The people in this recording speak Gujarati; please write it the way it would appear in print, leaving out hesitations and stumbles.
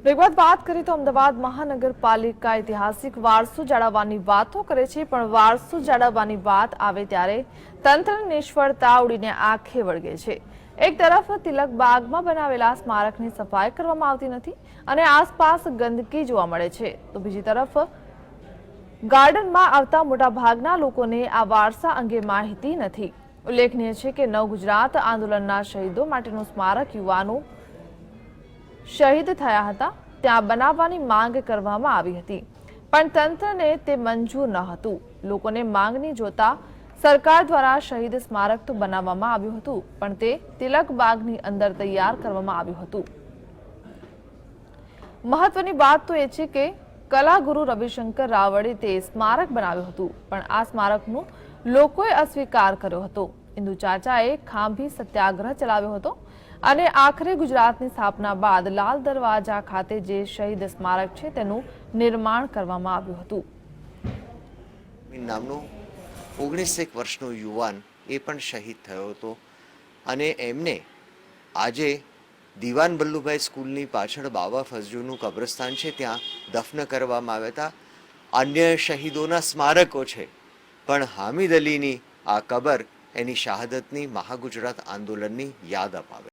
વિગત વાત કરીએ તો અમદાવાદ મહાનગરપાલિકા ઐતિહાસિક વારસો જાળવવાની વાતો કરે છે, પણ વારસો જાળવવાની વાત આવે ત્યારે તંત્રની નિષ્ફળતા ઉડીને આંખે વળગે છે। એક તરફ તિલક બાગમાં બનાવેલા સ્મારકની સફાઈ કરવામાં આવતી નથી અને આસપાસ ગંદકી જોવા મળે છે, તો બીજી તરફ ગાર્ડનમાં આવતા મોટાભાગના લોકોને આ વારસા અંગે માહિતી નથી। ઉલ્લેખનીય છે કે નવ ગુજરાત આંદોલનના શહીદો માટેનું સ્મારક યુવાનો શહીદ થયા હતા ત્યાં બનાવવાની માંગ કરવામાં આવી હતી, પણ તંત્રને તે મંજૂર ન હતું। લોકોને માંગણી જોતા સરકાર દ્વારા શહીદ સ્મારક તો બનાવવામાં આવ્યું હતું, પણ તે તિલક બાગની અંદર તૈયાર કરવામાં આવ્યું હતું। મહત્વની વાત તો એ છે કે કલાગુરુ રવિશંકર રાવળે તે સ્મારક બનાવ્યું હતું, પણ આ સ્મારકનું લોકોએ અસ્વીકાર કર્યો હતો। ઇન્દુ ચાચાએ ખાંભી સત્યાગ્રહ ચલાવ્યો હતો અને આખરે ગુજરાતની સ્થાપના બાદ લાલ દરવાજા ખાતે જે શહીદ સ્મારક છે તેનું નિર્માણ કરવામાં આવ્યું હતું। નામનો 19 વર્ષનો યુવાન એ પણ શહીદ થયો હતો અને એમને આજે દીવાન બલ્લુભાઈ સ્કૂલની પાછળ બાવા ફઝલુનું કબ્રસ્તાન છે ત્યાં દફન કરવામાં આવ્યા હતા। અન્ય શહીદોના સ્મારકો છે, પણ હામિદ અલીની આ કબર એની શહાદતની મહાગુજરાત આંદોલનની યાદ અપાવે।